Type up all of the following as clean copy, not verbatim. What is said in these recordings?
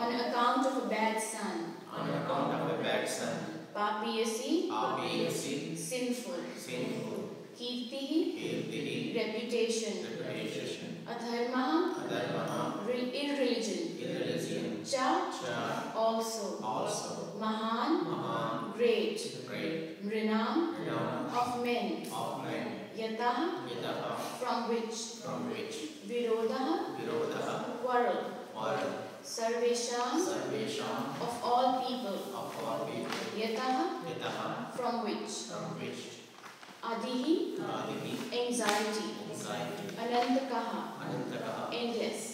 On account of a bad son. Papiyasi, sinful. Kirti, reputation. Adharma, irreligion. Cha, also. Mahan, great. Mrinam, of men. Yataha, from which. Virodha, quarrel. Sarvesham, of all people. Yataha, from which. Adihi, anxiety. Anantakaha, endless.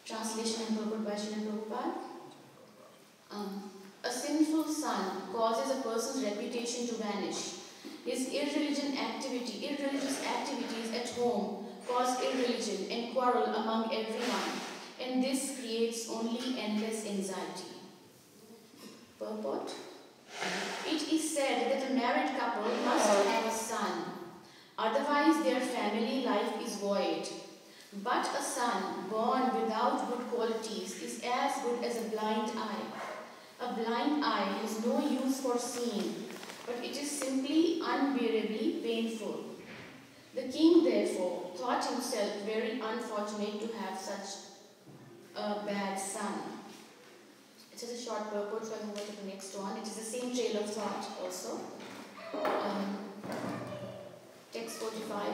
Translation and purport by Śrīmad Bhāgavatam. A sinful son causes a person's reputation to vanish. His irreligious activities at home cause irreligion and quarrel among everyone, and this creates only endless anxiety. Purport. It is said that a married couple must have a son, otherwise their family life is void. But a son born without good qualities is as good as a blind eye. A blind eye has no use for seeing, but it is simply unbearably painful. The king, therefore, thought himself very unfortunate to have such a bad son. It is a short purport, so I move on to the next one. It is the same trail of thought also. Text 45.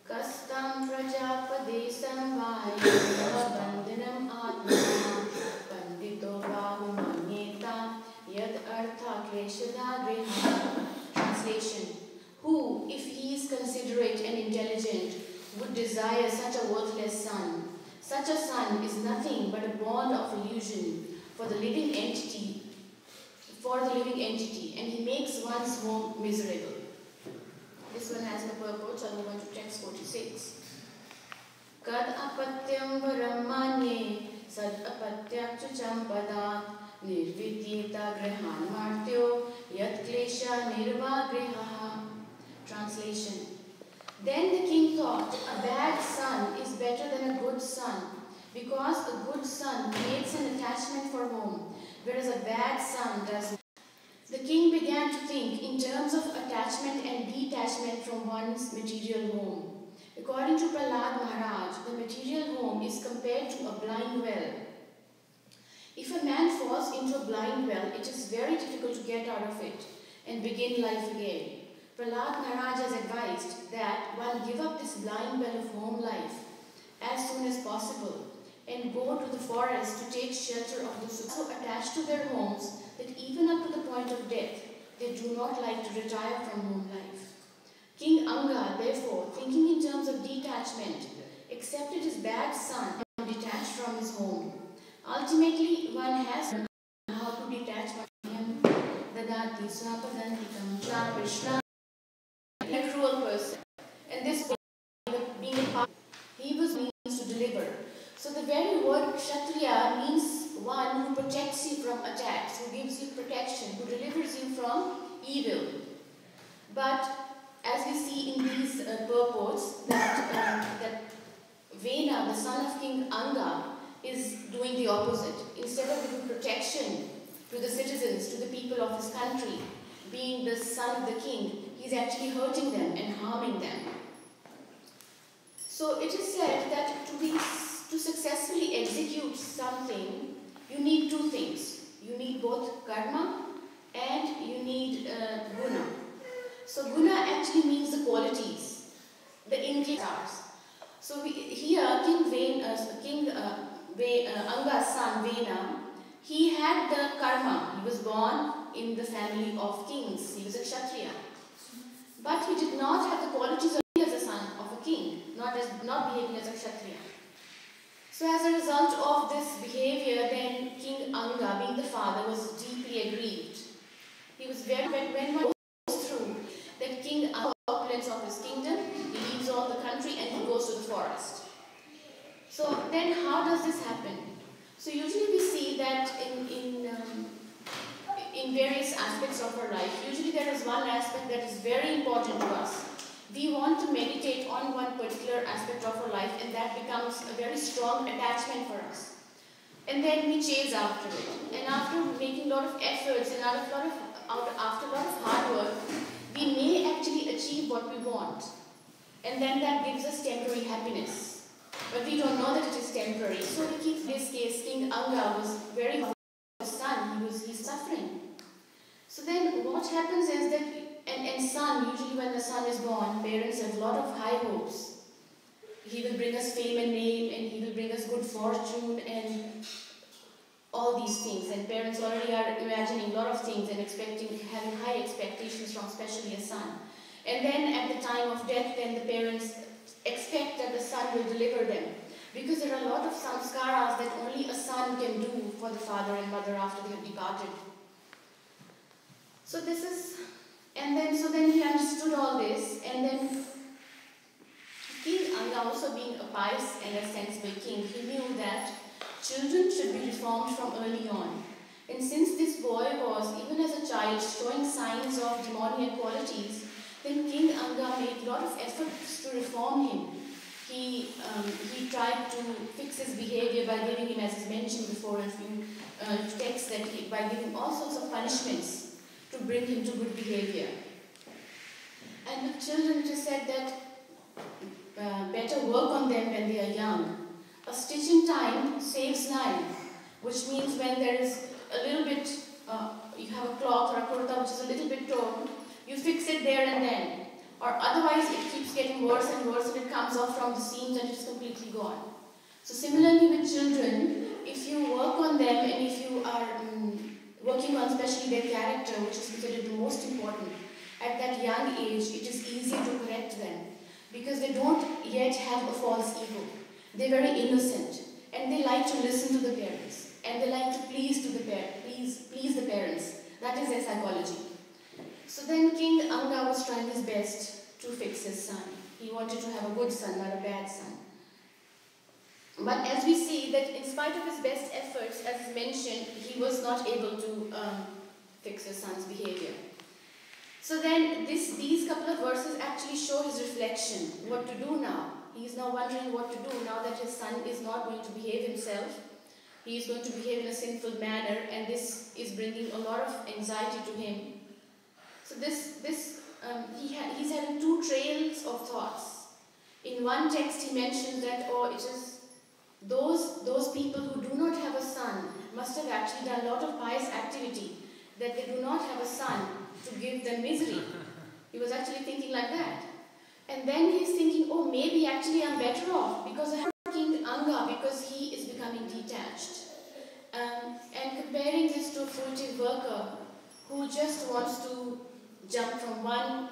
Kastam prajapadesam vayam atma pandito bahumanyeta yad artha kleshada. Translation. Who, if he is considerate and intelligent, would desire such a worthless son? Such a son is nothing but a bond of illusion for the living entity, and he makes one's home miserable. This one has the purport, so I move on to text 46. Kad apatyam varamanye sad apatyak champada nirvidyeta grihan martyo yat klesha nirvagriha. Translation. Then the king thought, a bad son is better than a good son, because a good son creates an attachment for home, whereas a bad son does not. The king began to think in terms of attachment and detachment from one's material home. According to Prahlad Maharaj, the material home is compared to a blind well. If a man falls into a blind well, it is very difficult to get out of it and begin life again. Prahlad Maharaj has advised that one give up this blind well of home life as soon as possible and go to the forest to take shelter of the so attached to their homes that even up to the point of death, they do not like to retire from home life. King Anga, therefore, thinking in terms of detachment, accepted his bad son and detached from his home. Ultimately, one has to learn how to detach from him. Dadati swapadantikam Krishna. A cruel person, and this being a part, he was means to deliver. So the very word Kshatriya means one who protects you from attacks, who gives you protection, who delivers you from evil. But as we see in these purports, that Vena, the son of King Anga, is doing the opposite. Instead of giving protection to the citizens, to the people of his country, being the son of the king, he's actually hurting them and harming them. So it is said that to successfully execute something, you need two things. You need both karma and you need guna. So guna actually means the qualities, the indicators. So here King Anga's son Vena, he had the karma. He was born in the family of kings. He was a Kshatriya. But he did not have the qualities of as a son of a king, not behaving as a Kshatriya. So as a result of this behavior, then King Anga, being the father, was deeply aggrieved. He was very, when one goes through that King Anga opulence of his kingdom, he leaves all the country and he goes to the forest. So then how does this happen? So usually we see that in various aspects of our life, usually there is one aspect that is very important to us. We want to meditate on one particular aspect of our life and that becomes a very strong attachment for us. And then we chase after it. And after making a lot of efforts and after a lot of hard work, we may actually achieve what we want. And then that gives us temporary happiness. But we don't know that it is temporary. So we keep this case, King Anga was very hard for his son. He's suffering. So then what happens is that, and son, usually when the son is born, parents have a lot of high hopes. He will bring us fame and name, and he will bring us good fortune and all these things. And parents already are imagining a lot of things and having high expectations from especially a son. And then at the time of death, then the parents expect that the son will deliver them. Because there are a lot of samskaras that only a son can do for the father and mother after they have departed. So so then he understood all this, and then King Anga, also being a pious and a sensible king, he knew that children should be reformed from early on. And since this boy was, even as a child, showing signs of demoniac qualities, then King Anga made a lot of efforts to reform him. He tried to fix his behavior by giving him, as is mentioned before in a few texts, by giving all sorts of punishments to bring him to good behavior. And with children, it is said that better work on them when they are young. A stitch in time saves life, which means when there is a little bit, you have a cloth or a kurta which is a little bit torn, you fix it there and then. Or otherwise it keeps getting worse and worse and it comes off from the seams and it's completely gone. So similarly with children, if you work on them and if you are working on especially their character, which is considered the most important, at that young age it is easier to correct them because they don't yet have a false ego. They're very innocent and they like to listen to the parents and they like to please the parents. That is their psychology. So then King Anga was trying his best to fix his son. He wanted to have a good son, not a bad son. But as we see that in spite of his best efforts, as is mentioned, he was not able to fix his son's behavior. So then these couple of verses actually show his reflection, what to do now. He is now wondering what to do now that his son is not going to behave himself. He is going to behave in a sinful manner, and this is bringing a lot of anxiety to him. So he's having two trails of thoughts. In one text he mentions that it is those people who do not have a son must have actually done a lot of pious activity, that they do not have a son to give them misery. He was actually thinking like that. And then he's thinking, maybe actually I'm better off because I have King Anga, because he is becoming detached. And comparing this to a fruitive worker who just wants to jump from one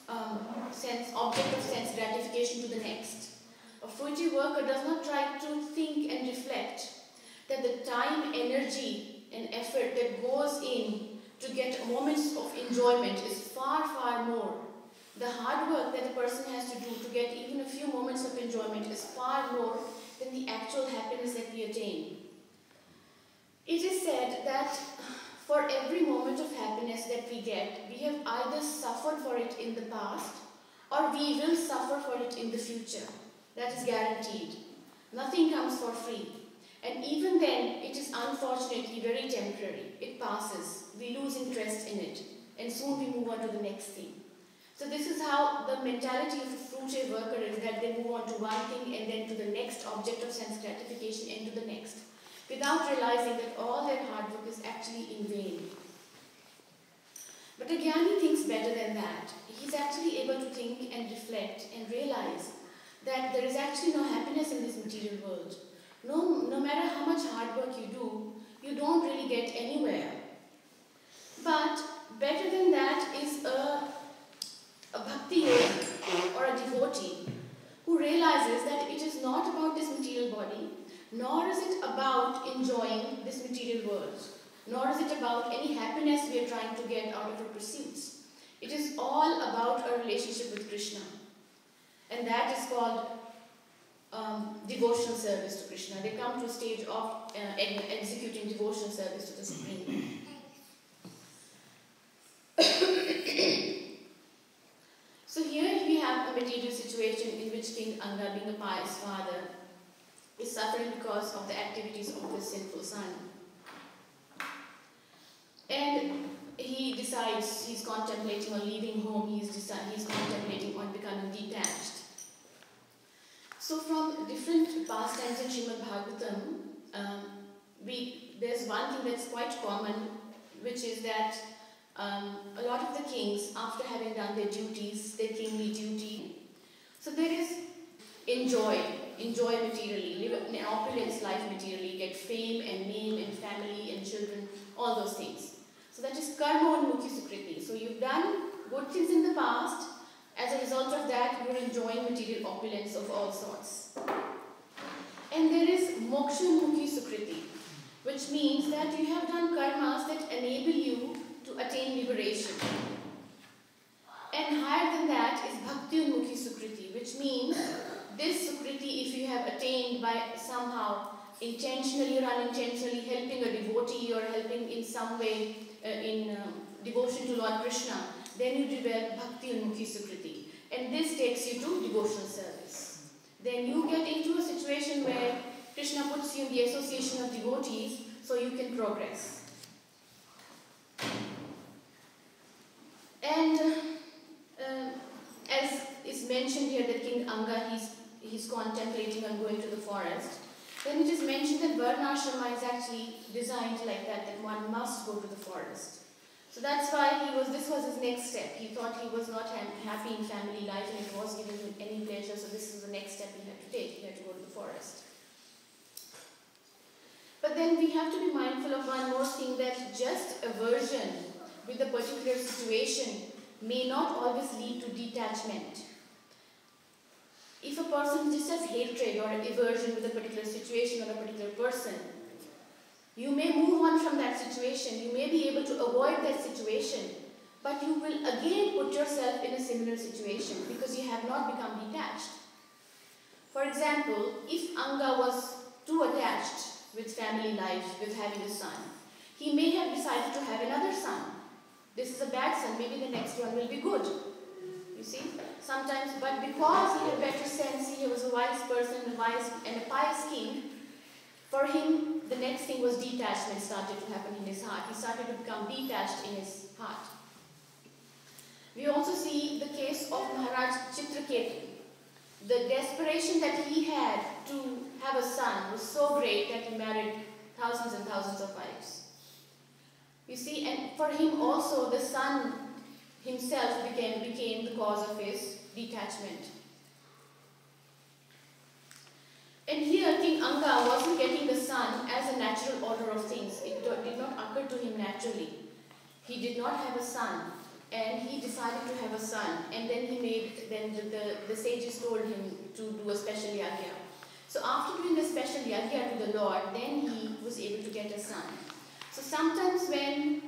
object of sense gratification to the next. A fruitive worker does not try to think and reflect that the time, energy and effort that goes in to get moments of enjoyment is far, far more. The hard work that a person has to do to get even a few moments of enjoyment is far more than the actual happiness that we attain. It is said that for every moment of happiness that we get, we have either suffered for it in the past or we will suffer for it in the future. That is guaranteed. Nothing comes for free. And even then, it is unfortunately very temporary. It passes. We lose interest in it. And soon we move on to the next thing. So this is how the mentality of a fruit worker is, that they move on to one thing and then to the next object of sense gratification and to the next, without realizing that all their hard work is actually in vain. But a Jnani thinks better than that. He's actually able to think and reflect and realize that there is actually no happiness in this material world. No matter how much hard work you do, you don't really get anywhere. But better than that is a bhakti yogi or a devotee who realizes that it is not about this material body, nor is it about enjoying this material world, nor is it about any happiness we are trying to get out of our pursuits. It is all about our relationship with Krishna. And that is called devotional service to Krishna. They come to a stage of executing devotional service to the Supreme. So here we have a material situation in which King Anga, being a pious father, is suffering because of the activities of his sinful son. And he decides, he's contemplating on leaving home, he's contemplating on becoming detached. So from different pastimes in Śrīmad Bhāgavatam, there's one thing that's quite common, which is that a lot of the kings, after having done their duties, their kingly duty, so there is enjoy materially, live an opulence life materially, get fame and name and family and children, all those things. So that is karma unmukhi sukriti. So you've done good things in the past. As a result of that, you're enjoying material opulence of all sorts. And there is moksha unmukhi sukriti, which means that you have done karmas that enable you to attain liberation. And higher than that is bhakti unmukhi sukriti, which means this sukriti, if you have attained by somehow intentionally or unintentionally helping a devotee or helping in some way in devotion to Lord Krishna, then you develop bhakti unmukhi sukriti. And this takes you to devotional service. Then you get into a situation where Krishna puts you in the association of devotees so you can progress. And as is mentioned here that King Anga, he's contemplating on going to the forest. Then it is mentioned that Varna-ashrama is actually designed like that one must go to the forest. So that's why this was his next step. He thought he was not happy in family life and it was giving him any pleasure, so this is the next step he had to take. He had to go to the forest. But then we have to be mindful of one more thing, that just aversion with a particular situation may not always lead to detachment. If a person just has hatred or aversion with a particular situation or a particular person, you may move on from that situation, you may be able to avoid that situation, but you will again put yourself in a similar situation because you have not become detached. For example, if Anga was too attached with family life, with having a son, he may have decided to have another son. This is a bad son, maybe the next one will be good. You see? Sometimes, but because he had better sense, he was a wise person, and a pious king, for him, the next thing was detachment started to happen in his heart. He started to become detached in his heart. We also see the case of Maharaj Chitraketu. The desperation that he had to have a son was so great that he married thousands and thousands of wives. You see, and for him also, the son himself became the cause of his detachment. And here, King Anga wasn't getting the sun as a natural order of things. It did not occur to him naturally. He did not have a son, and he decided to have a son. And then the sages told him to do a special yajna. So after doing a special yajna to the Lord, then he was able to get a son. So sometimes when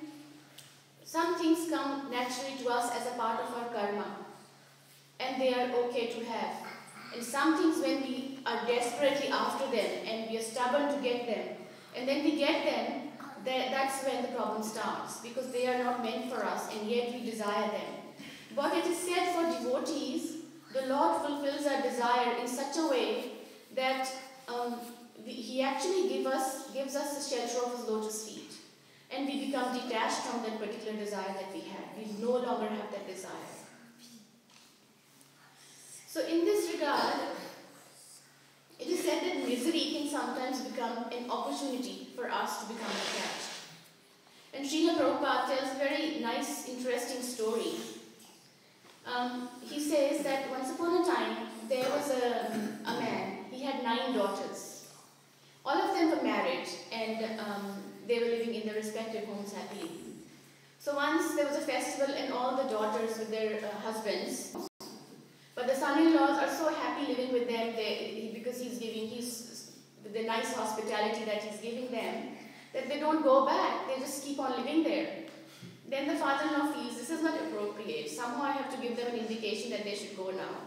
some things come naturally to us as a part of our karma, and they are okay to have. And some things when we are desperately after them and we are stubborn to get them, and then we get them, that's when the problem starts, because they are not meant for us and yet we desire them. But it is said for devotees, the Lord fulfills our desire in such a way that He actually gives us the shelter of His lotus feet. And we become detached from that particular desire that we have. We no longer have that desire. an opportunity for us to become attached. And Srila Prabhupada tells a very nice, interesting story. He says that once upon a time, there was a man. He had 9 daughters. All of them were married, and they were living in their respective homes happily. So once there was a festival, and all the daughters with their husbands, but the son-in-laws are so happy living with them because he's with the nice hospitality that he's giving them, that they don't go back. They just keep on living there. Then the father-in-law feels this is not appropriate. Somehow I have to give them an indication that they should go now.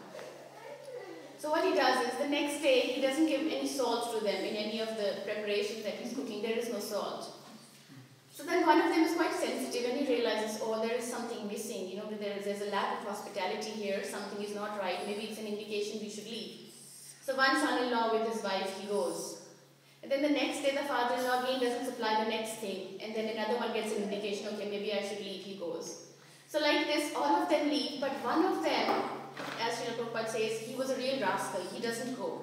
So what he does is, the next day, he doesn't give any salt to them in any of the preparations that he's cooking. There is no salt. So then one of them is quite sensitive, and he realizes, oh, there is something missing. There's a lack of hospitality here. Something is not right. Maybe it's an indication we should leave. So one son-in-law with his wife, he goes. And then the next day, the father-in-law again doesn't supply the next thing. And then another one gets an indication, okay, maybe I should leave. He goes. So like this, all of them leave, but one of them, as Srila Prabhupada says, he was a real rascal. He doesn't go.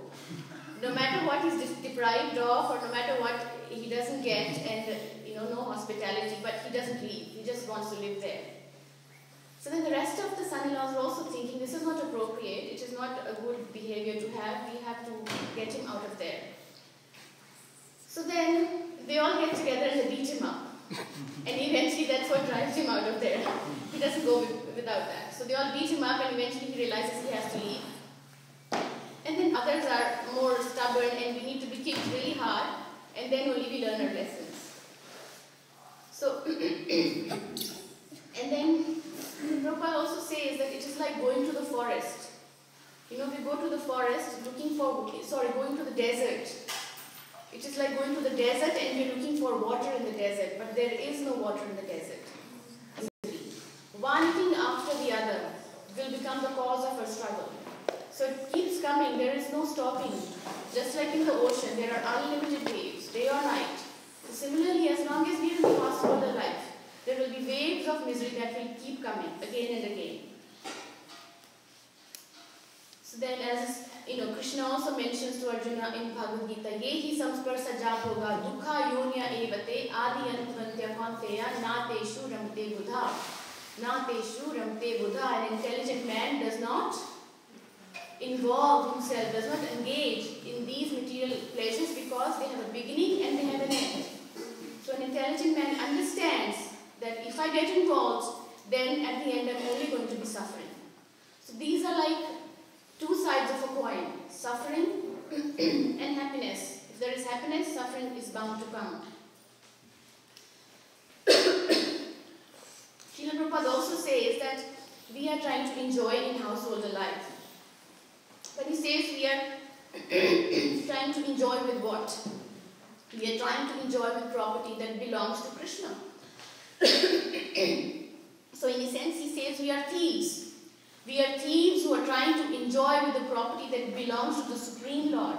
No matter what he's deprived of, or no matter what he doesn't get, and no hospitality, but he doesn't leave. He just wants to live there. So then the rest of the son-in-laws are also thinking, this is not appropriate. It is not a good behavior to have. We have to get him out of there. So then they all get together and they beat him up. And eventually that's what drives him out of there. He doesn't go without that. So they all beat him up, and eventually he realizes he has to leave. And then others are more stubborn, and we need to be kicked really hard, and then only we learn our lessons. So, and then Prabhupada also says that it is like going to the forest. We go to the forest going to the desert. It is like going to the desert and we're looking for water in the desert, but there is no water in the desert. One thing after the other will become the cause of a struggle. So it keeps coming, there is no stopping. Just like in the ocean, there are unlimited waves, day or night. So similarly, as long as we are in the fast world of life, there will be waves of misery that will keep coming again and again. So then, as Krishna also mentions to Arjuna in Bhagavad Gita, Yehi samsparsa japoga dukha yonya evate adi antvantya kanteya na teshu ramte buddha. Na teshu ramte buddha. An intelligent man does not involve himself, does not engage in these material pleasures because they have a beginning and they have an end. So an intelligent man understands that if I get involved, then at the end I'm only going to be suffering. So these are like two sides of a coin, suffering and happiness. If there is happiness, suffering is bound to come. Srila Prabhupada also says that we are trying to enjoy in household life. But he says we are trying to enjoy with what? We are trying to enjoy with property that belongs to Krishna. So in a sense he says we are thieves. We are thieves who are trying to enjoy with the property that belongs to the Supreme Lord.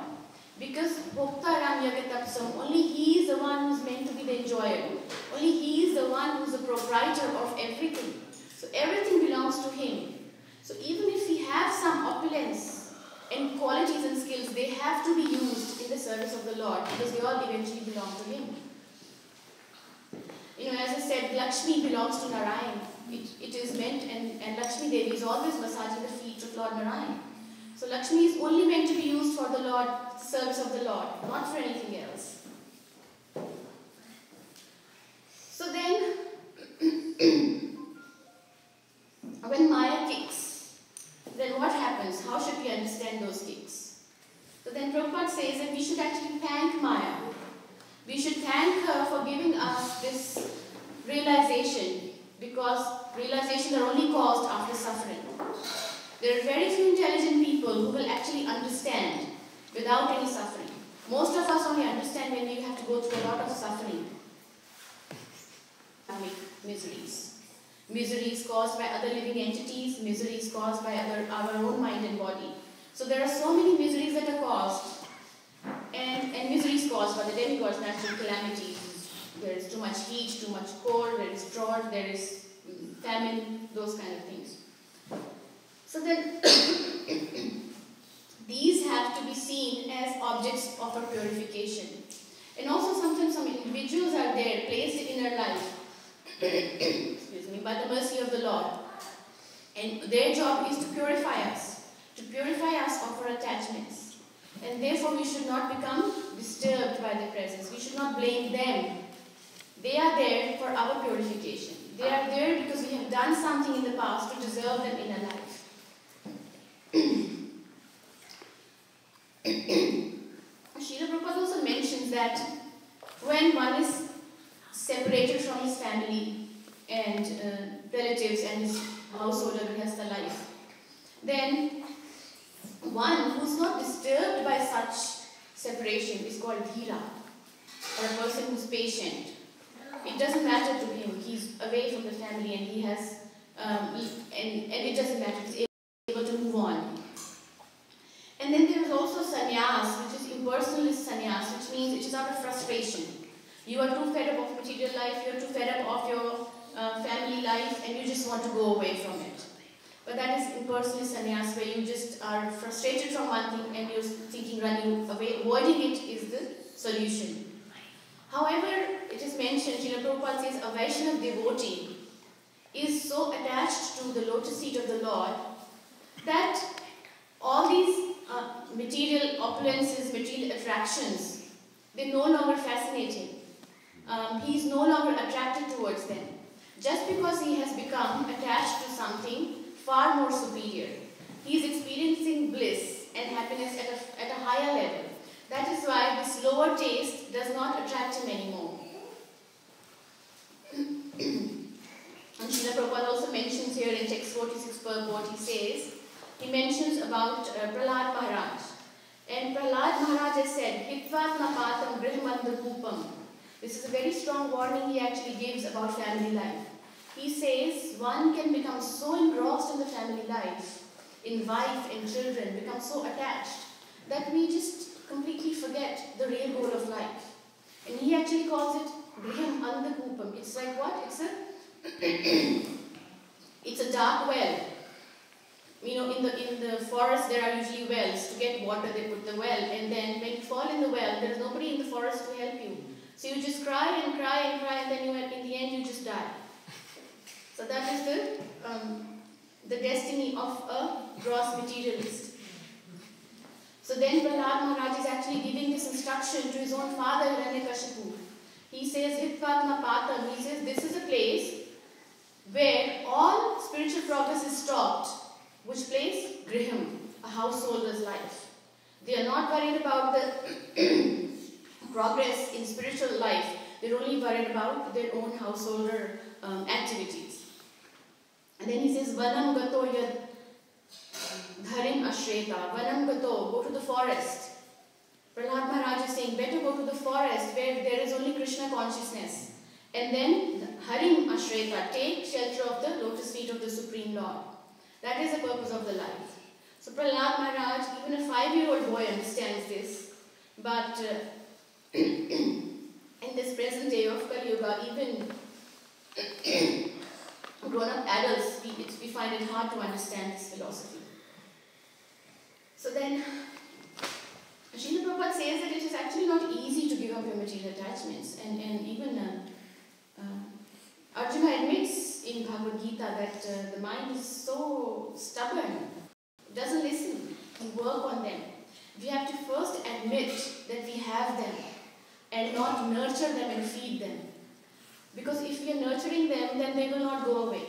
Because Bhoktaram Yagatapsam, only he is the one who is meant to be the enjoyer. Only he is the one who is the proprietor of everything. So everything belongs to him. So even if we have some opulence and qualities and skills, they have to be used in the service of the Lord because they all eventually belong to him. As I said, Lakshmi belongs to Narayan. It is meant, and Lakshmi Devi is always massaging the feet of Lord Narayan. So Lakshmi is only meant to be used for the Lord, the service of the Lord, not for anything else. So then, when Maya kicks, then what happens? How should we understand those kicks? So then Prabhupada says that we should actually thank Maya. We should thank her for giving us this realization, because realizations are only caused after suffering. There are very few intelligent people who will actually understand without any suffering. Most of us only understand when we have to go through a lot of suffering. Miseries. Miseries caused by other living entities, miseries caused by our own mind and body. So there are so many miseries that are caused, and miseries caused by the demigods, natural calamities. There is too much heat, too much cold, there is drought, there is famine, those kind of things. So then, these have to be seen as objects of our purification. And also sometimes some individuals are there, placed in our life, excuse me, by the mercy of the Lord. And their job is to purify us of our attachments. And therefore we should not become disturbed by their presence. We should not blame them. They are there for our purification. They are there because we have done something in the past to deserve them in our life. Srila Prabhupada also mentions that when one is separated from his family and relatives and his household or grihastha life, then one who is not disturbed by such separation is called dhira, or a person who is patient. It doesn't matter to him. He's away from the family and he has, and it doesn't matter. He's able to move on. And then there is also sannyas, which is impersonalist sannyas, which means it is out of frustration. You are too fed up of material life, you are too fed up of your family life, and you just want to go away from it. But that is impersonalist sannyas, where you just are frustrated from one thing and you're thinking running away. Avoiding it is the solution. However, it is mentioned, Srila Prabhupada says, a Vaishnava devotee is so attached to the lotus feet of the Lord that all these material opulences, material attractions, they're no longer fascinating. He is no longer attracted towards them. Just because he has become attached to something far more superior. He is experiencing bliss and happiness at a higher level. That is why this lower taste does not attract him anymore. And Srila Prabhupada also mentions here in text 46 purport, he mentions about Prahlad Maharaj. And Prahlad Maharaj has said, Hitvat napatam grihamandapupam. This is a very strong warning he actually gives about family life. He says one can become so engrossed in the family life, in wife and children, become so attached, that we just completely forget the real goal of life. And he actually calls it griham andapupam. It's like what? It's a dark well. You know, in the forest there are usually wells. To get water they put the well, and then when you fall in the well, there is nobody in the forest to help you. So you just cry and cry and cry, and then in the end you just die. So that is the destiny of a gross materialist. So then Prahlad Maharaj is actually giving this instruction to his own father Hiranyakashipu. He says, Hitvatma Patam, he says this is a place where all spiritual progress is stopped. Which place? Griham, a householder's life. They are not worried about the progress in spiritual life. They're only worried about their own householder activities. And then he says, Vanam gato yad dharim ashreta. Vanam gato, go to the forest. Prahlad Maharaj is saying, better go to the forest where there is only Krishna consciousness. And then harim ashreta, take shelter of the lotus feet of the Supreme Lord. That is the purpose of the life. So Prahlad Maharaj, even a 5-year-old boy understands this. But in this present day of Kali Yuga, even grown-up adults, we find it hard to understand this philosophy. So then, Srila Prabhupada says that it is actually not easy to give up your material attachments. And even Arjuna admits in Bhagavad Gita that the mind is so stubborn. It doesn't listen. We work on them. We have to first admit that we have them and not nurture them and feed them. Because if we are nurturing them, then they will not go away.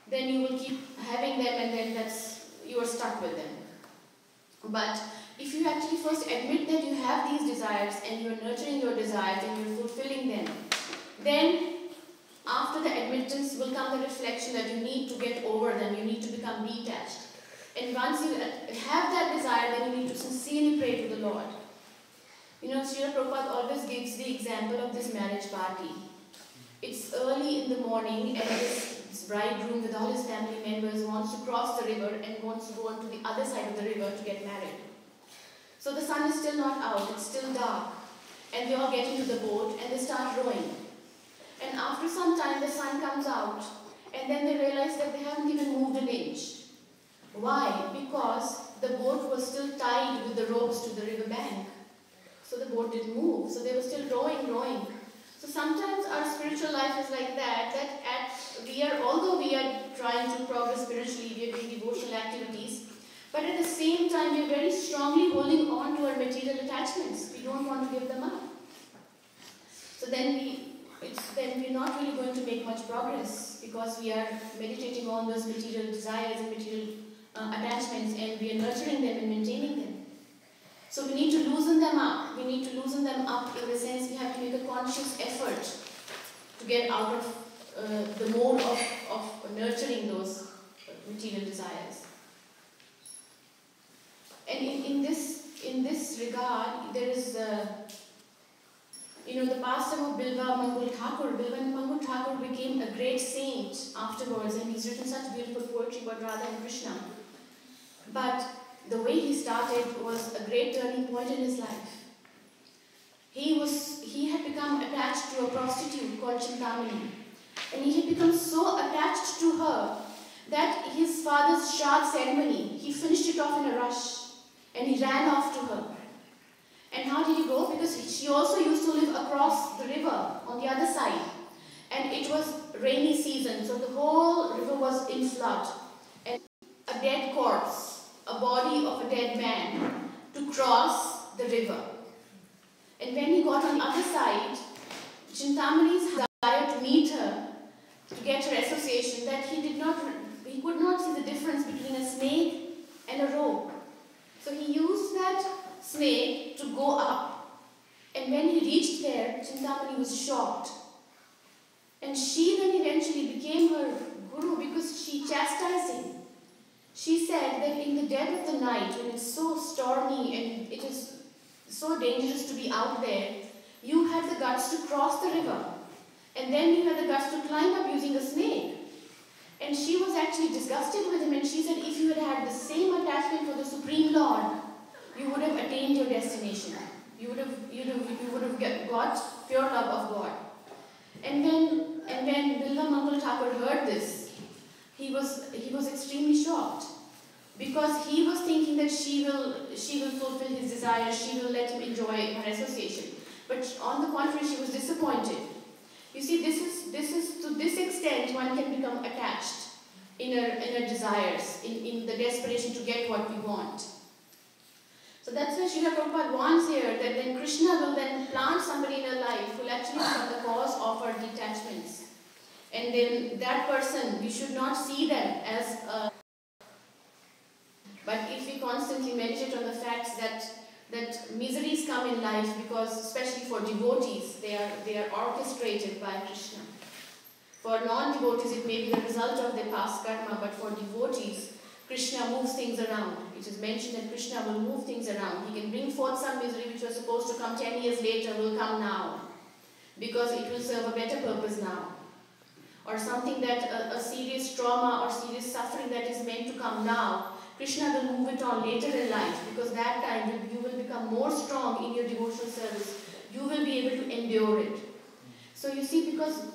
Then you will keep having them, and then you are stuck with them. But if you actually first admit that you have these desires and you are nurturing your desires and you are fulfilling them, then after the admittance will come the reflection that you need to get over them, you need to become detached. And once you have that desire, then you need to sincerely pray to the Lord. You know, Srila Prabhupada always gives the example of this marriage party. It's early in the morning and this bridegroom with all his family members wants to cross the river and wants to go on to the other side of the river to get married. So the sun is still not out, it's still dark. And they all get into the boat and they start rowing. And after some time the sun comes out and then they realize that they haven't even moved an inch. Why? Because the boat was still tied with the ropes to the river bank. So the boat didn't move. So they were still rowing. So sometimes our spiritual life is like that, although we are trying to progress spiritually, we are doing devotional activities, but at the same time we are very strongly holding on to our material attachments. We don't want to give them up. So then we're not really going to make much progress, because we are meditating on those material desires and material attachments, and we are nurturing them and maintaining them. So we need to loosen them up. We need to loosen them up in the sense we have to make a conscious effort to get out of the mode of nurturing those material desires. And in this regard, there is the pastime of Bilva Mangal Thakur. Bilva Mangal Thakur became a great saint afterwards, and he's written such beautiful poetry about Radha and Krishna. But the way he started was a great turning point in his life. He had become attached to a prostitute called Chintamani, and he had become so attached to her that his father's Shraddha ceremony, he finished it off in a rush, and he ran off to her. And how did he go? Because she also used to live across the river on the other side, and it was rainy season, so the whole river was in flood, and a dead corpse, a body of a dead man, to cross the river. And when he got on the other side, Chintamani's desire to meet her, to get her association, that he could not see the difference between a snake and a rope. So he used that snake to go up. And when he reached there, Chintamani was shocked. And she then eventually became her guru, because she chastised him. She said that in the dead of the night, when it's so stormy and it is so dangerous to be out there, you had the guts to cross the river, and then you had the guts to climb up using a snake. And she was actually disgusted with him, and she said, if you had had the same attachment for the Supreme Lord, you would have attained your destination. You would have got pure love of God. And when Bilva Mangal Thakur heard this, he was extremely shocked, because he was thinking that she will fulfill his desires, she will let him enjoy her association. But on the contrary, she was disappointed. You see, this is to this extent one can become attached in our desires, in the desperation to get what we want. So that's why Srila Prabhupada warns here that then Krishna will then plant somebody in our life who will actually become the cause of our detachments. And then that person, we should not see them as a... But if we constantly meditate on the facts that miseries come in life, because especially for devotees, they are orchestrated by Krishna. For non-devotees, it may be the result of their past karma, but for devotees, Krishna moves things around. It is mentioned that Krishna will move things around. He can bring forth some misery which was supposed to come 10 years later, will come now, because it will serve a better purpose now. Or something that a serious trauma or serious suffering that is meant to come now, Krishna will move it on later in life, because that time you will become more strong in your devotional service. You will be able to endure it. So you see, because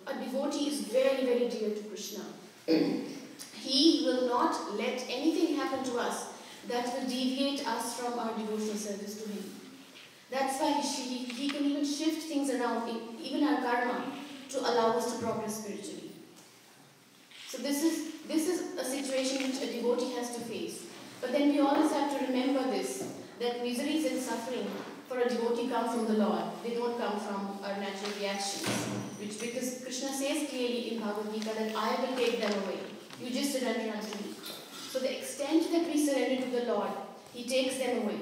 a devotee is very, very dear to Krishna. He will not let anything happen to us that will deviate us from our devotional service to him. That's why he can even shift things around, even our karma, to allow us to progress spiritually. So this is a situation which a devotee has to face. But then we always have to remember this, that miseries and suffering for a devotee come from the Lord. They don't come from our natural reactions. Because Krishna says clearly in Bhagavad Gita that I will take them away. You just surrender unto me. So the extent that we surrender to the Lord, He takes them away.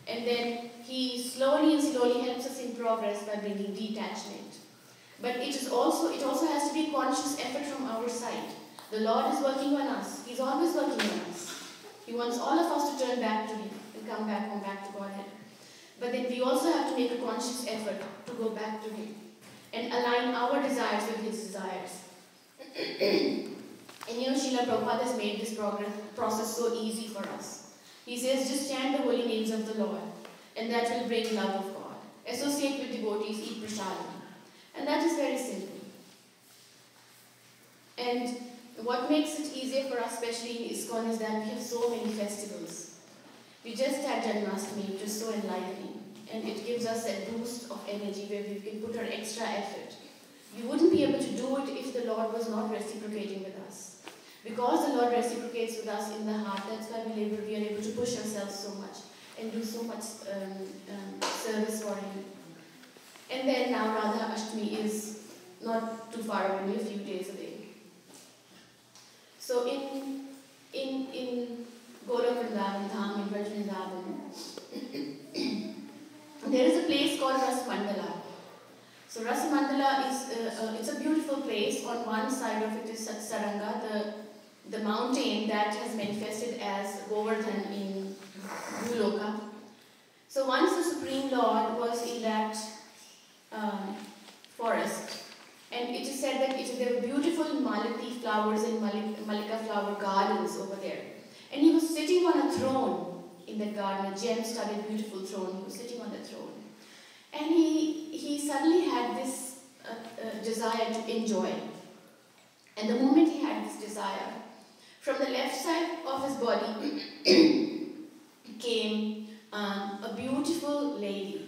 And then He slowly and slowly helps us in progress by bringing detachment. But it also has to be conscious effort from our side. The Lord is working on us. He's always working on us. He wants all of us to turn back to Him and come back to Godhead. But then we also have to make a conscious effort to go back to Him and align our desires with His desires. And Srila Prabhupada has made this process so easy for us. He says, just chant the holy names of the Lord, and that will bring love of God. Associate with devotees, eat prasadam. And that is very simple. And what makes it easier for us, especially in ISKCON, is that we have so many festivals. We just had Janmashtami, which was so enlightening. and it gives us that boost of energy where we can put our extra effort. We wouldn't be able to do it if the Lord was not reciprocating with us. Because the Lord reciprocates with us in the heart, that's why we are able to push ourselves so much and do so much service for Him. And then now Radha Ashtami is not too far away, only a few days away. So in Golok Vrindavan Dham, in Braj Vrindavan, there is a place called Rasmandala. So Rasmandala is it's a beautiful place. On one side of it is Satsaranga, the mountain that has manifested as Govardhan in Bhuloka. So once the Supreme Lord was in that forest, and it is said that there were beautiful malati flowers and malika flower gardens over there. And he was sitting on a throne in that garden, a gem-studded beautiful throne. He was sitting on the throne. And he suddenly had this desire to enjoy. And the moment he had this desire, from the left side of his body came a beautiful lady.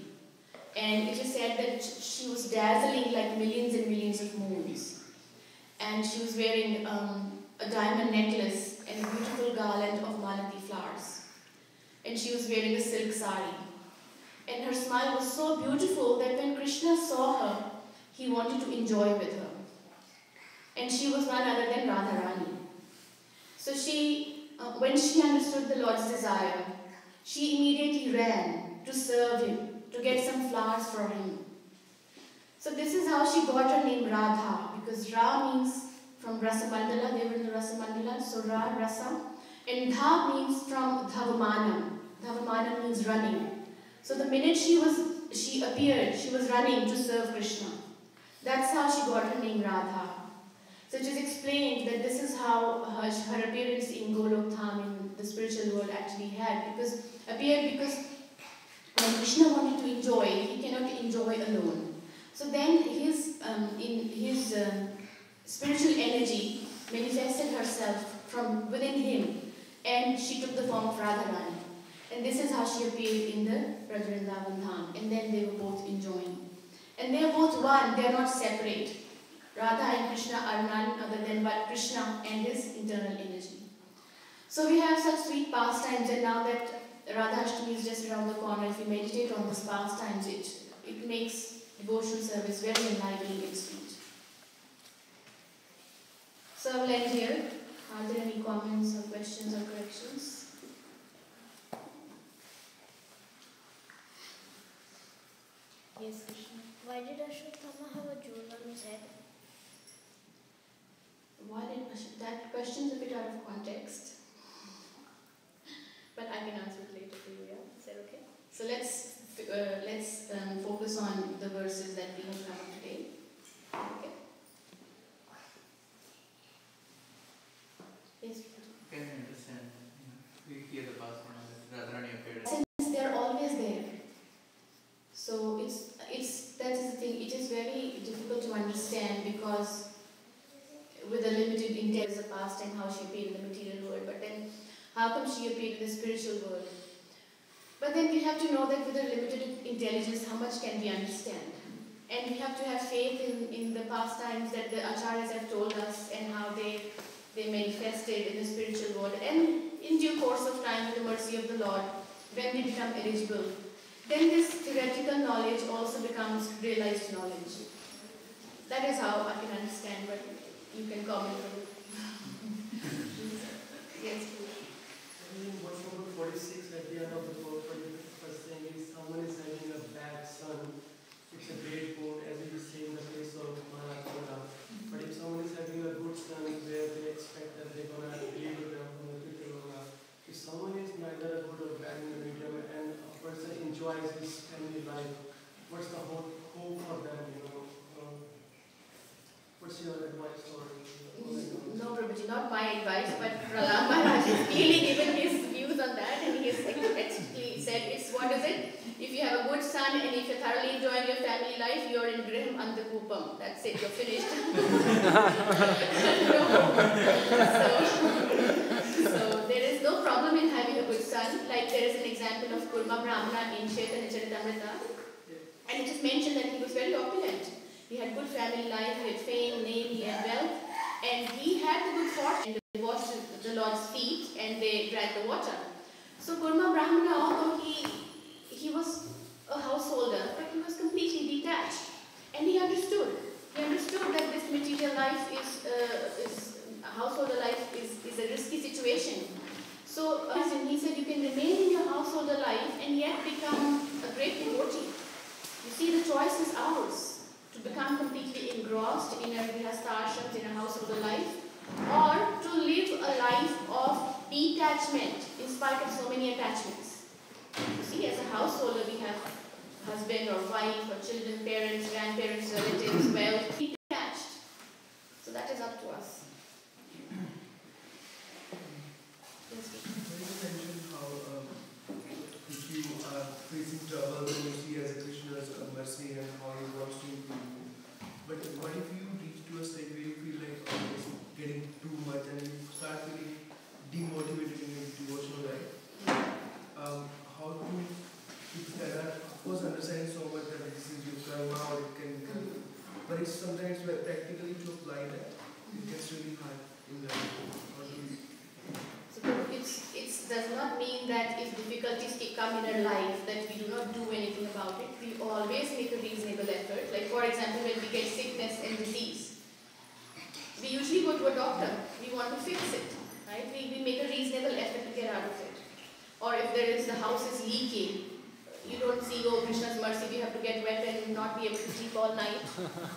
And it is said that she was dazzling like millions and millions of moons. And she was wearing a diamond necklace and a beautiful garland of malati flowers. And she was wearing a silk sari. And her smile was so beautiful that when Krishna saw her, he wanted to enjoy with her. And she was none other than Radharani. So when she understood the Lord's desire, she immediately ran to serve him, to get some flowers for him. So this is how she got her name Radha, because Ra means from Rasamandala, they were in the Rasamandala, so Ra, Rasa. And Dha means from Dhavamanam. Dhavamanam means running. So the minute she appeared, she was running to serve Krishna. That's how she got her name Radha. So it is explained that this is how her appearance in Golok Dham, in the spiritual world, actually appeared because when Krishna wanted to enjoy, he cannot enjoy alone. So then his spiritual energy manifested herself from within him, and she took the form of Radharani. And this is how she appeared in the Braj Vrindavan Dham. And then they were both enjoying. And they are both one, they are not separate. Radha and Krishna are none other than but Krishna and his internal energy. So we have such sweet pastimes, and now that Radha Ashtami is just around the corner, if we meditate on these pastimes, it makes devotional service very enlivening and sweet. So I will end here. Are there any comments or questions or corrections? Yes, Krishna. Why did Ashwatthama have a jewel on his head? That question's a bit out of context. But I can answer it later for you, yeah? Is that okay? So let's focus on the verses that we have covered today. Okay? Yes, Can you understand? We hear the past one that Radharani appeared. Since they're always there. So that is the thing, it is very difficult to understand because with a limited intent as a pastime, how she appeared in the material world, but then how come she appeared in the spiritual world? But then we have to know that with a limited intelligence, how much can we understand? And we have to have faith in the pastimes that the acharyas have told us and how they manifested in the spiritual world. And in due course of time, with the mercy of the Lord, when we become eligible, then this theoretical knowledge also becomes realized knowledge. That is how I can understand, but you can comment on it. Yes, please. What's number 46 at the end of the book? First thing is someone is having a bad son. It's a great quote, as we say in the case of Maharashtra. But if someone is having a good son where they expect that they're going to be with them from the future, if someone is neither good or bad in the medium and a person enjoys his family life, what's the hope for them, What's your advice for No, Prabhuji, not my advice, but Prahlad Maharaj has clearly given his views on that, and he has actually said, if you have a good son and if you're thoroughly enjoying your family life, you're in Griham Antakupam. That's it, you're finished. So there is no problem in having a good son. Like there is an example of Kurma Brahmana in Chaitanya Charitamrita, and it is mentioned that he was very opulent. He had good family life, he had fame, name, he had wealth, and he had the good fortune to wash the Lord's feet and they drank the water. So Kurma Brahmana, although he was a householder, but he was completely detached, and he understood. He understood that this material life householder life is a risky situation. So he said you can remain in your householder life and yet become a great devotee. You see, the choice is ours to become completely engrossed in our grihastha ashrams, in a householder life, or to live a life of detachment in spite of so many attachments. You see, as a householder we have husband or wife or children, parents, grandparents, relatives, wealth, detached. So that is up to us. Yes, you mentioned how if you are facing trouble, then you see as a Krishna's mercy and how he wants to improve you. But what if you reach to a stage where you feel like it's getting too much and you start feeling demotivated in your devotional life? How to keep that? Of course, understanding so much that this is your karma or it can become, but it's sometimes where practically to apply that, it gets really hard in life. So it does not mean that if difficulties come in our life that we do not do anything about it. We always make a reasonable effort. Like for example, when we get sickness and disease, we usually go to a doctor. We want to fix it, right? We make a reasonable effort to get out of it. Or if the house is leaking, you don't see, oh, Krishna's mercy, we have to get wet and not be able to sleep all night.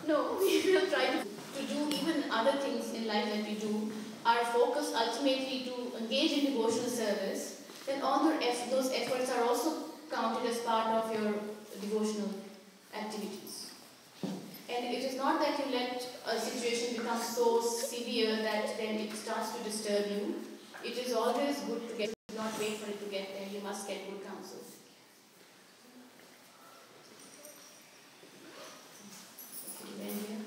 No, we will try to do even other things in life that we do. Our focus ultimately to engage in devotional service, then all those efforts are also counted as part of your devotional activities. And it is not that you let a situation become so severe that then it starts to disturb you. It is always good to not wait for it to get there.